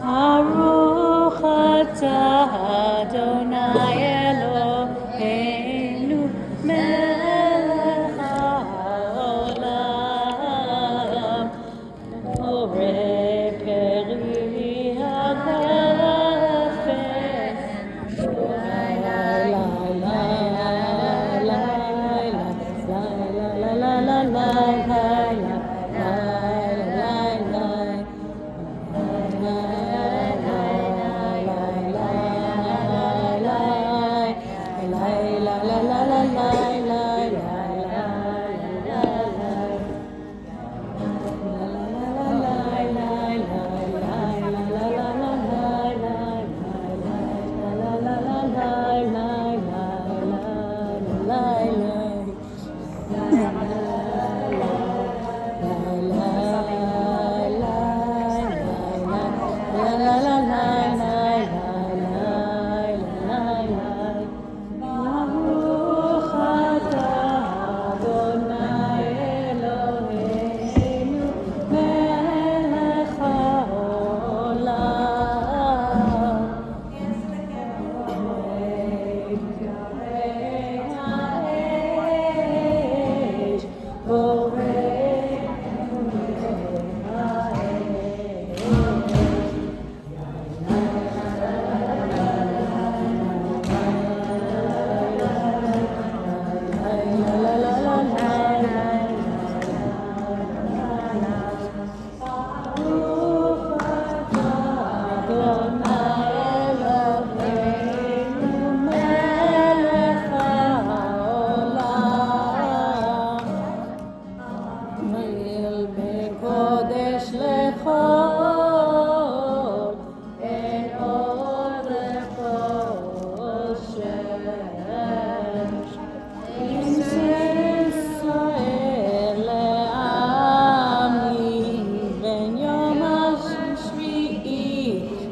Baruch atah Adonai Eloheinu melech haolam borei peri hagafes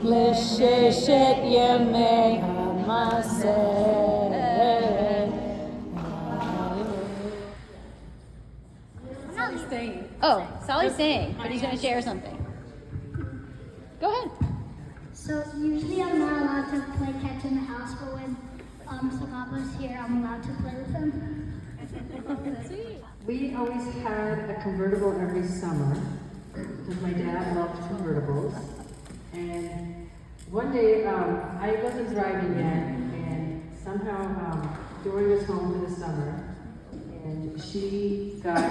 לששת ימי המעשה. Oh, Solly's saying, but he's going to share something. Go ahead. So usually I'm not allowed to play catch in the house, but when Sagaba's here, I'm allowed to play with him. Sweet. We always had a convertible every summer because my dad loved convertibles. And one day I wasn't driving yet, and somehow Dory was home for the summer, and she got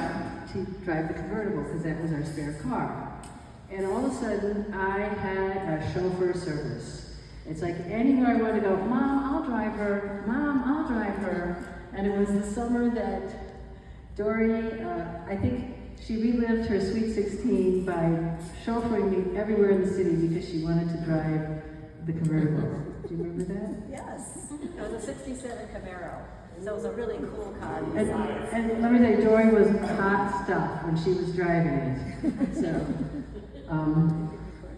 to drive the convertible because that was our spare car. And all of a sudden, I had a chauffeur service. It's like anywhere I want to go, Mom, I'll drive her. Mom, I'll drive her. And it was the summer that Dory, I think she relived her Sweet 16 by chauffeuring me everywhere in the city because she wanted to drive the convertible. Do you remember that? Yes. It was a 67 Camaro. So it was a really cool car. And let me tell you, Dory was hot stuff when she was driving it. So,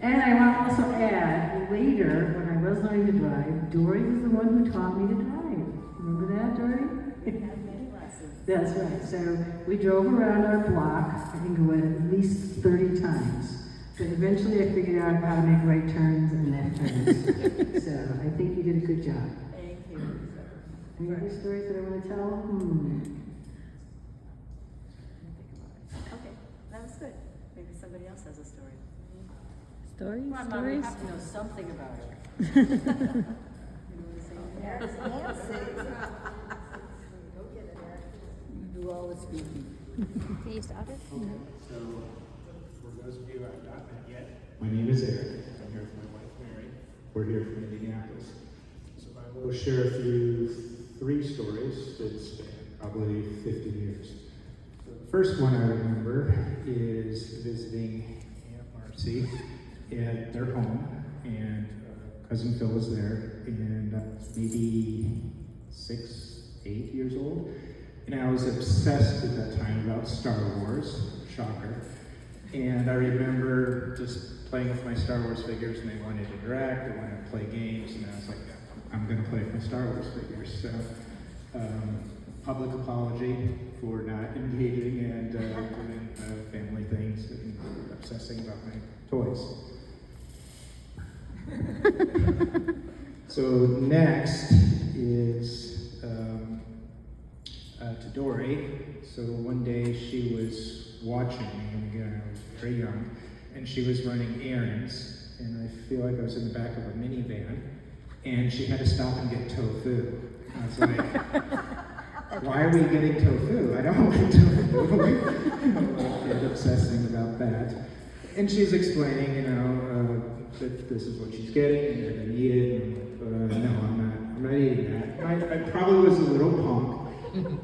and I want to also add, later, when I was learning to drive, Dory was the one who taught me to drive. Remember that, Dory? That's right. So we drove around our block, I think it went at least 30 times. But eventually I figured out how to make right turns and left turns. So I think you did a good job. Thank you. Any other stories that I want to tell? Okay, that was good. Maybe somebody else has a story. Stories? Come on, Mom, you have to know something about it. You know what I'm saying? There's Nancy. Go get it, Eric. You do all the speaking. Can you stop it? Okay, so for those of you who have not met yet, my name is Eric. I'm here with my wife Mary. We're here from Indianapolis. So I will share with you 3 stories that span probably 50 years. So the first one I remember is visiting Aunt Marcy at their home, and cousin Phil was there, and I was maybe 6, 8 years old. And I was obsessed at that time about Star Wars, shocker. And I remember just playing with my Star Wars figures, and they wanted to interact, they wanted to play games, and I was like, I'm going to play with my Star Wars figures. So, public apology for not engaging and doing family things and obsessing about my toys. So next is to Dory. So one day she was watching me, and again I was very young, and she was running errands, and I feel like I was in the back of a minivan, and she had to stop and get tofu. I was like, why are we getting tofu? I don't like tofu. Get obsessing about that. And she's explaining, that this is what she's getting, and they're gonna eat it, and no, I'm not eating that. I probably was a little punk.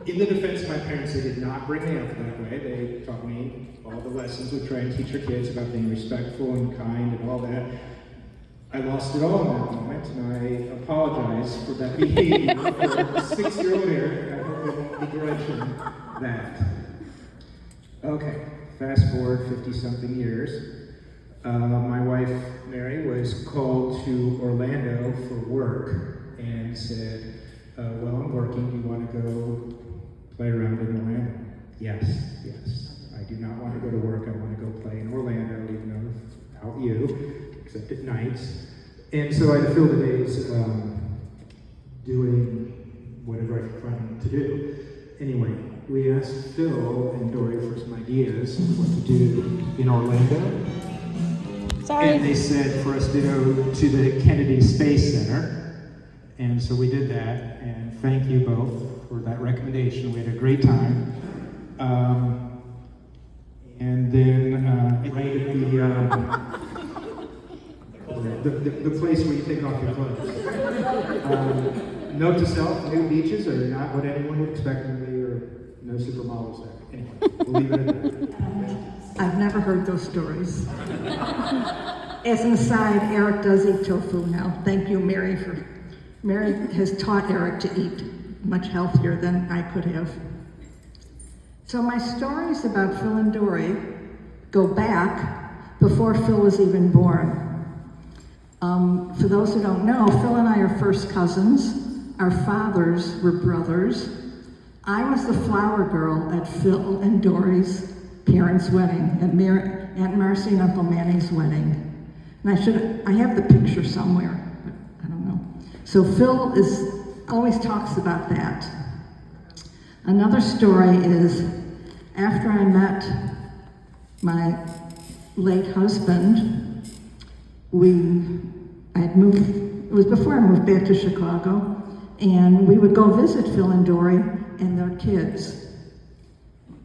In the defense of my parents, they did not bring me up that way. They taught me all the lessons we try and teach our kids about being respectful and kind and all that. I lost it all in that moment, and I apologize for that behavior for a 6-year-old Eric. I hope I won't begrudge him that. Okay, fast forward 50-something years. My wife, Mary, was called to Orlando for work and said, well, I'm working. Do you want to go play around in Orlando? Yes. I do not want to go to work. I want to go play in Orlando, even though without you, except at nights. And so I filled the days doing whatever I could find to do. Anyway, we asked Phil and Dory for some ideas of what to do in Orlando. Sorry. And they said for us to go to the Kennedy Space Center. And so we did that, and thank you both for that recommendation. We had a great time. And then right at the place where you take off your clothes. Note to self, nude beaches are not what anyone would expect from me, or no supermodels there. Anyway, we'll leave it at that. I've never heard those stories. As an aside, Eric does eat tofu now. Thank you, Mary, Mary has taught Eric to eat much healthier than I could have. So my stories about Phil and Dory go back before Phil was even born. For those who don't know, Phil and I are first cousins. Our fathers were brothers. I was the flower girl at Phil and Dory's parents' wedding, at Aunt Marcy and Uncle Manning's wedding. And I have the picture somewhere, but I don't know. So Phil always talks about that. Another story is, after I met my late husband, it was before I moved back to Chicago, and we would go visit Phil and Dory and their kids.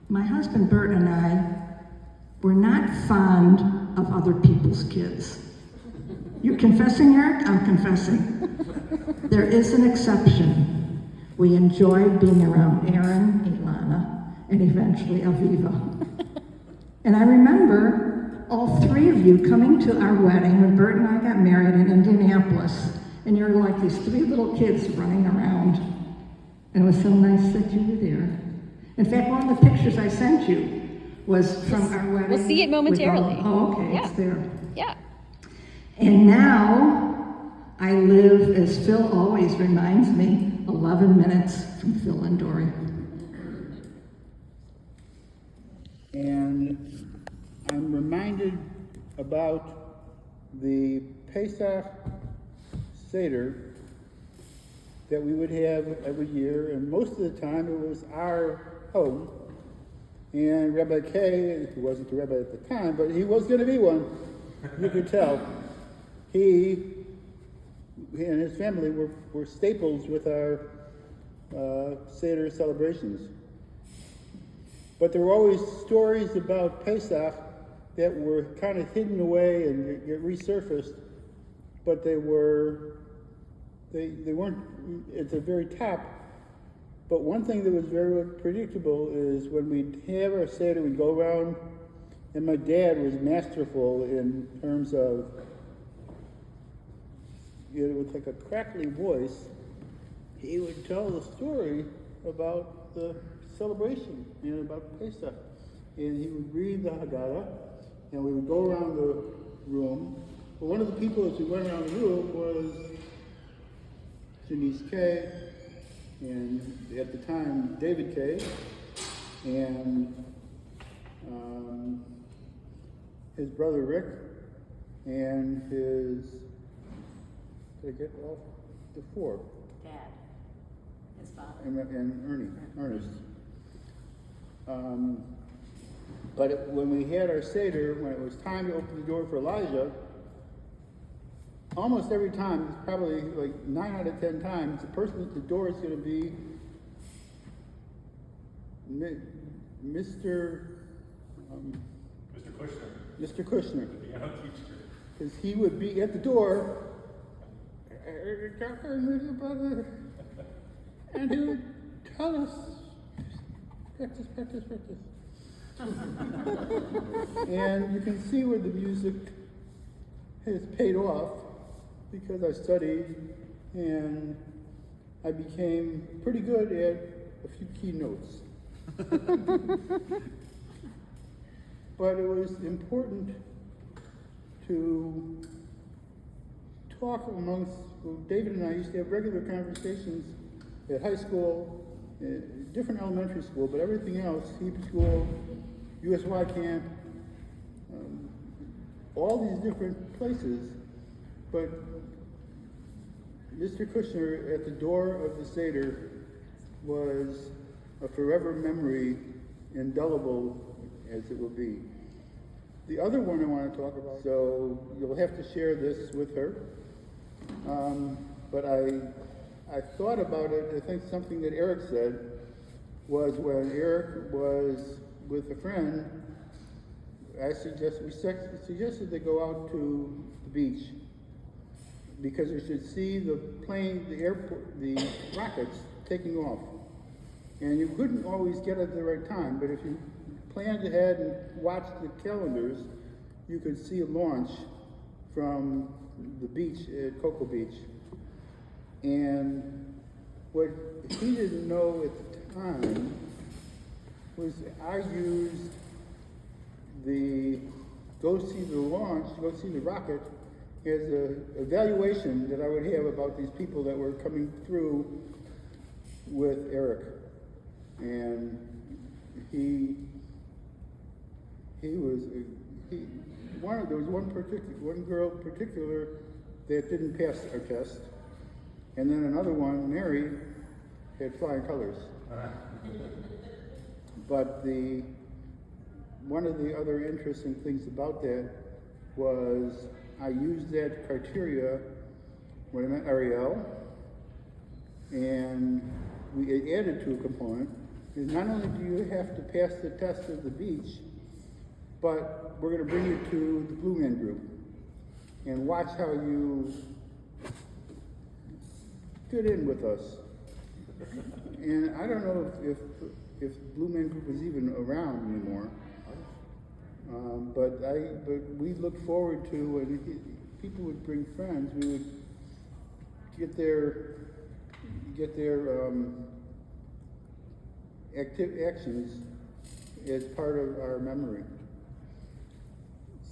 My husband Bert and I were not fond of other people's kids. You confessing, Eric? I'm confessing. There is an exception. We enjoyed being around Aaron, Ilana, and eventually Aviva. And I remember all three of you coming to our wedding when Bert and I got married in Indianapolis, and you were like these three little kids running around. And it was so nice that you were there. In fact, one of the pictures I sent you was from our wedding. We'll see it momentarily. Okay, Yeah. It's there. Yeah. And now I live, as Phil always reminds me, 11 minutes from Phil and Dory. And I'm reminded about the Pesach Seder that we would have every year, and most of the time it was our home. And Rabbi Kay, who wasn't the rabbi at the time, but he was going to be one, you could tell. He and his family were staples with our Seder celebrations. But there were always stories about Pesach that were kind of hidden away and get resurfaced, but they weren't at the very top. But one thing that was very predictable is when we'd have our Seder, we'd go around, and my dad was masterful in terms of, with like a crackly voice, he would tell the story about the celebration, about Pesach. And he would read the Haggadah, and we would go around the room. But one of the people as we went around the room was Janice Kay, and at the time David Kay, and his brother Rick, and his, did I get all the four? Dad, his father. And Ernest. But when we had our Seder, when it was time to open the door for Elijah, almost every time, probably like 9 out of 10 times, the person at the door is going to be Mr. Kushner. Mr. Kushner. The piano teacher. Because he would be at the door, and he would tell us, practice, practice, practice. And you can see where the music has paid off, because I studied and I became pretty good at a few key notes. But it was important to talk amongst, well, David and I used to have regular conversations at high school, different elementary school, but everything else, Hebrew school, USY camp, all these different places. But Mr. Kushner at the door of the Seder was a forever memory, indelible as it will be. The other one I want to talk about, so you'll have to share this with her, but I thought about it. I think something that Eric said was when Eric was with a friend, we suggested they go out to the beach because they should see the plane, the airport, the rockets taking off. And you couldn't always get it at the right time, but if you planned ahead and watched the calendars, you could see a launch from the beach at Cocoa Beach. And what he didn't know at the time was I used the go see the launch, go see the rocket, as an evaluation that I would have about these people that were coming through with Eric. And there was one girl in particular that didn't pass our test, and then another one, Mary, had flying colors. But one of the other interesting things about that was I used that criteria when I met Ariel, and we added to a component. Is not only do you have to pass the test at the beach, but we're going to bring you to the Blue Man Group and watch how you fit in with us. And I don't know if Blue Man Group is even around anymore, but we look forward to when people would bring friends. We would get their actions as part of our memory.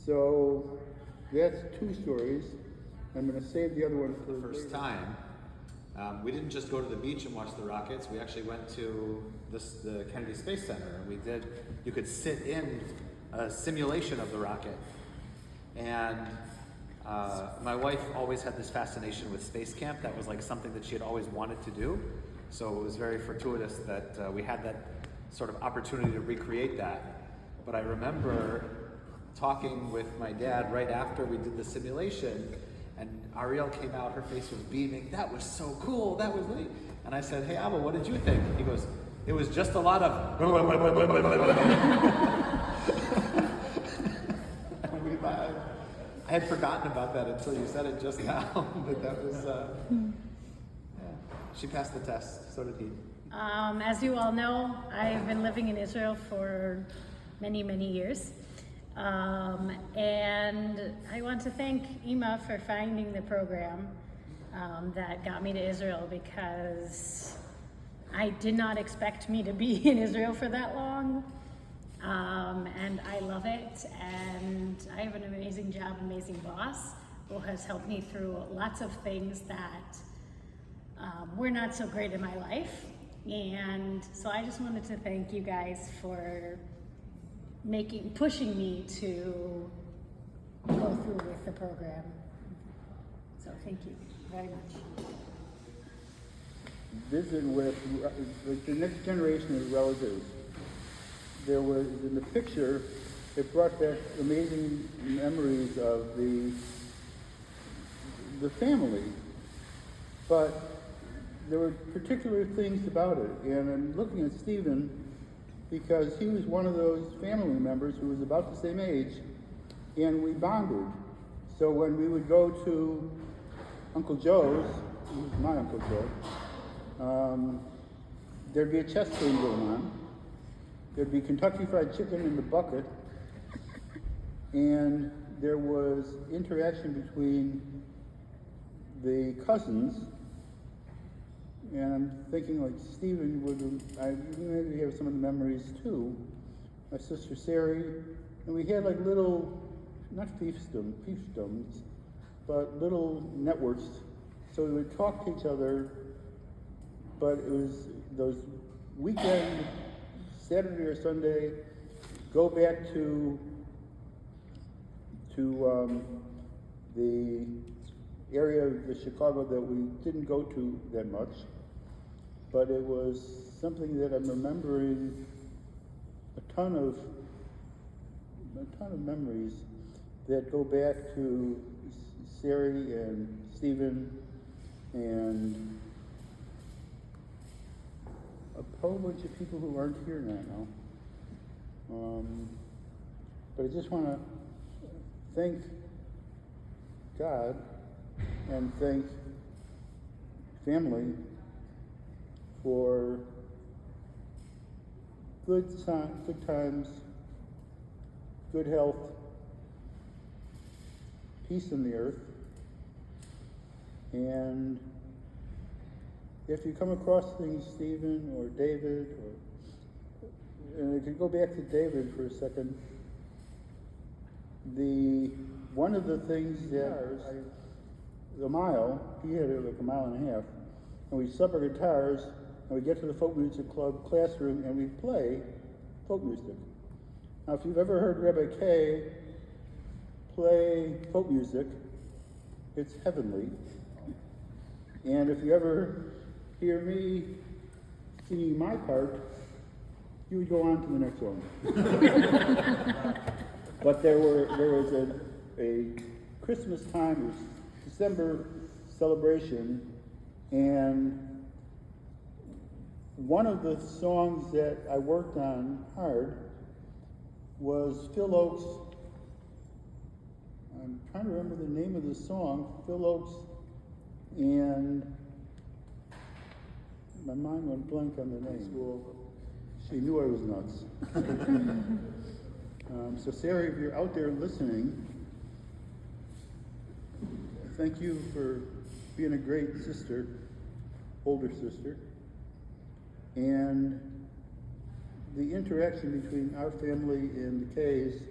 So that's 2 stories. I'm going to save the other one for the first later. time. We didn't just go to the beach and watch the rockets. We actually went to the Kennedy Space Center, and you could sit in a simulation of the rocket. And my wife always had this fascination with space camp. That was like something that she had always wanted to do. So it was very fortuitous that we had that sort of opportunity to recreate that. But I remember talking with my dad right after we did the simulation, and Ariel came out, her face was beaming. That was so cool, that was neat. And I said, hey Abba, what did you think? He goes, it was just a lot of I had forgotten about that until you said it just now, but that was, she passed the test, so did he. As you all know, I've been living in Israel for many, many years. And I want to thank Ima for finding the program that got me to Israel, because I did not expect me to be in Israel for that long. And I love it, and I have an amazing job, amazing boss who has helped me through lots of things that were not so great in my life. And so I just wanted to thank you guys for pushing me to go through with the program. So thank you very much. Visit with the next generation of relatives. There was, in the picture, it brought back amazing memories of the family. But there were particular things about it. And I'm looking at Stephen because he was one of those family members who was about the same age, and we bonded. So when we would go to Uncle Joe's, who was my Uncle Joe, there'd be a chess game going on. There'd be Kentucky Fried Chicken in the bucket, and there was interaction between the cousins. And I'm thinking like Stephen maybe have some of the memories too. My sister Sari, and we had like little, not fiefdoms, but little networks. So we would talk to each other, but it was those weekend, Saturday or Sunday, go back to the area of the Chicago that we didn't go to that much. But it was something that I'm remembering a ton of memories that go back to Sari and Stephen and a whole bunch of people who aren't here now. But I just want to thank God and thank family for good times, good health, peace in the earth. And if you come across things, Stephen or David, and I could go back to David for a second, one of the things that the mile, he had it like a mile and a half, and we sub our guitars, and we get to the folk music club classroom, and we play folk music. Now, if you've ever heard Rabbi Kay play folk music, it's heavenly. And if you ever hear me singing my part, you would go on to the next one. But there was a Christmas time, it was December celebration, and one of the songs that I worked on hard was Phil Oakes. I'm trying to remember the name of the song, Phil Oakes, and my mind went blank on the name. She knew I was nuts. So Sarah, if you're out there listening, thank you for being a great sister, older sister. And the interaction between our family and the Kays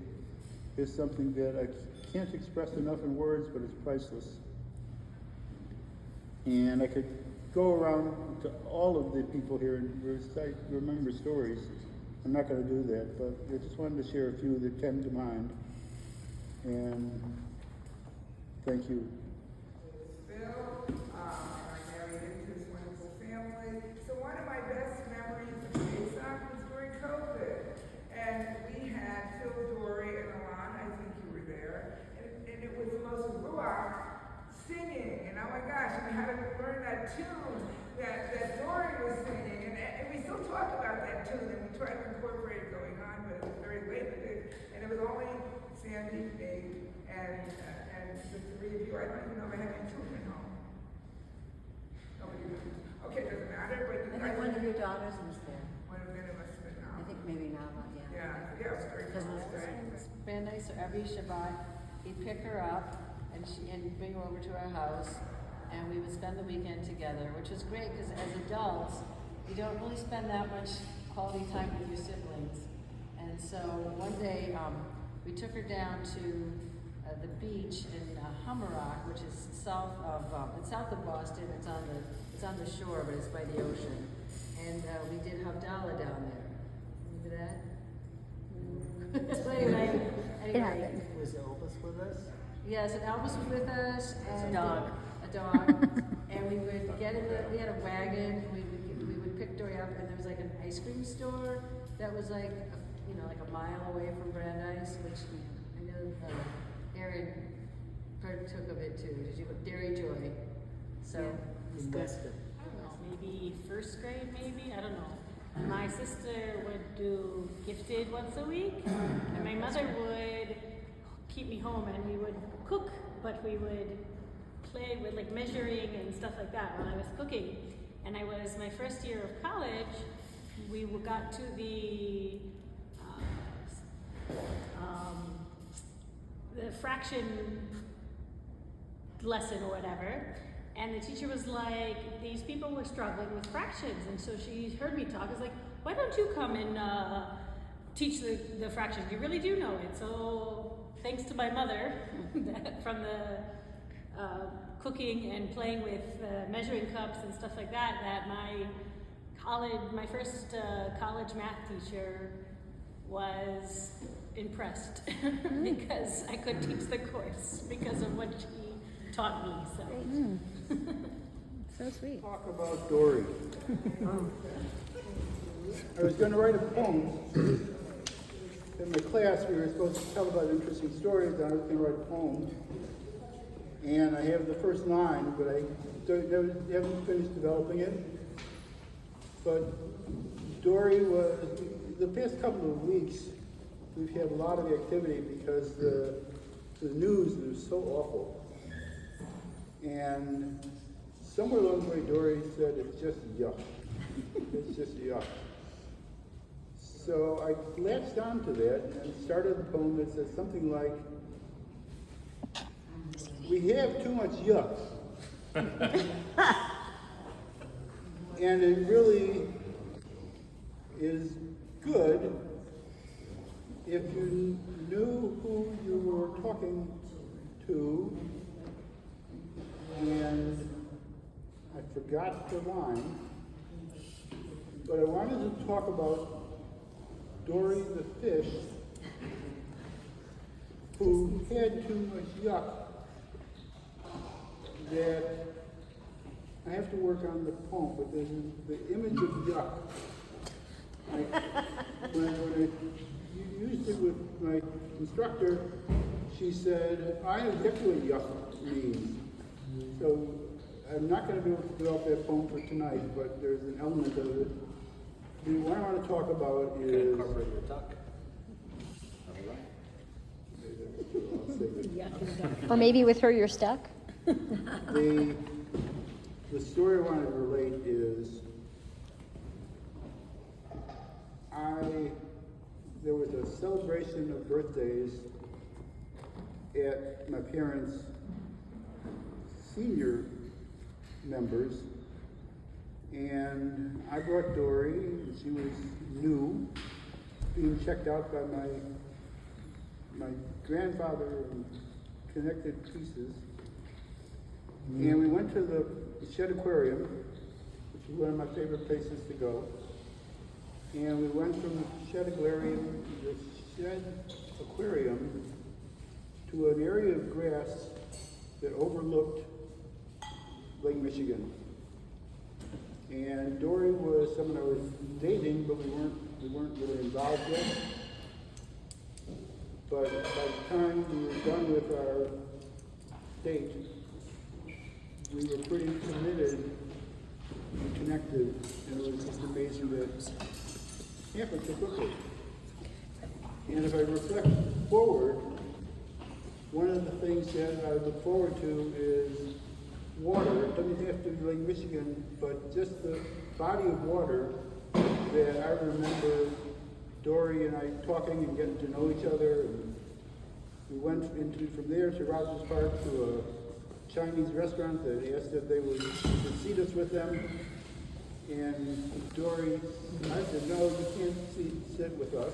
is something that I can't express enough in words, but it's priceless. And I could go around to all of the people here and remember stories. I'm not going to do that, but I just wanted to share a few that came to mind. And thank you. Bill, I married into this wonderful family. So one of my best memories of Pesach was during COVID. And we had Phil, Dory, and Alana, I think you were there. And it was the most ruach singing. And oh my gosh, we had to learn that tune that Dory was singing. And we still talk about that tune, and we try to incorporate it going on, but it was very limited. And it was only Sandy, me, and the three of you. I don't even know if I have any children home. Nobody knows. Okay, it doesn't matter, but you I guys. think one of your daughters was there. One of them must have been now. I think maybe now, but yeah. Yeah, it was very Because cool. it's been nice, so every Shabbat, he'd pick her up and bring her over to our house, and we would spend the weekend together, which was great, because as adults, you don't really spend that much quality time with your siblings. And And so one day, we took her down to the beach in Hummerock, which is south of Boston. It's on the shore, but it's by the ocean. And we did Havdalah down there. Remember that? So anyway, It happened. was Elvis with us? Yes, and Elvis was with us. And A dog. A dog. And we would get in we had a wagon. We would pick Dory up, and there was like an ice cream store that was like like a mile away from Brandeis, which I know Aaron partook of it too. Did you? Dairy Joy. So I don't know, maybe first grade, maybe? I don't know. My sister would do gifted once a week, and my mother would keep me home, and we would cook, but we would play with like measuring and stuff like that while I was cooking. And I was my first year of college. We got to the fraction lesson or whatever, and the teacher was like, these people were struggling with fractions, and so she heard me talk. I was like, why don't you come and teach the fractions? You really do know it. So thanks to my mother from the cooking and playing with measuring cups and stuff like that, that my first college math teacher was impressed because I could teach the course because of what she taught me. So. So sweet. Talk about Dory. I was going to write a poem. In my class, we were supposed to tell about interesting stories, and I was going to write a poem. And I have the first line, but I haven't finished developing it. But Dory was, the past couple of weeks, we've had a lot of activity because the news is so awful. And somewhere along the way, Dory said, it's just yuck. It's just yuck. So I latched on to that and started the poem that says something like, we have too much yuck. And it really is good if you knew who you were talking to. And I forgot the line, but I wanted to talk about Dory the fish, who had too much yuck that I have to work on the poem, but there's the image of yuck. When I used it with my instructor, she said, I know exactly what yuck means. So I'm not going to be able to develop that poem for tonight, but there's an element of it. What I want to talk about is... You can incorporate your duck. Or maybe with her you're stuck. The story I want to relate is there was a celebration of birthdays at my parents' senior members, and I brought Dory, and she was new, being checked out by my grandfather in Connected Pieces. And we went to the Shed Aquarium, which is one of my favorite places to go. And we went from the Shed Aquarium to an area of grass that overlooked Lake Michigan. And Dory was someone I was dating, but we weren't really involved yet. But by the time we were done with our date, we were pretty committed and connected, and it was just amazing that it happened so quickly. And if I reflect forward, one of the things that I look forward to is water. It doesn't have to be Lake Michigan, but just the body of water that I remember Dory and I talking and getting to know each other. And we went from there to Rogers Park to a Chinese restaurant that asked if they would seat us with them. And Dory, I said, no, you can't sit with us.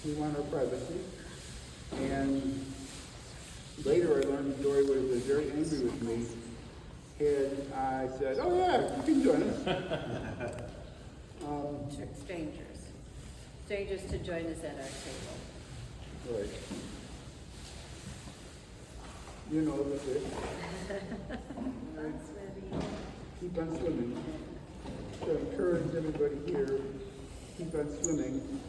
We want our privacy. And later I learned Dory would have been very angry with me had I said, oh yeah, you can join us. Strangers. Strangers to join us at our table. Right. You know the fish. Keep on swimming. So encourage everybody here, keep on swimming.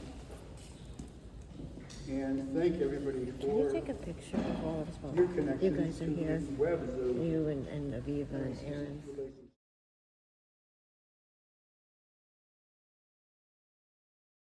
And thank everybody Can for you take a picture of all of us? your connections You guys are to here. these webs of You and Aviva and Aaron. relationships.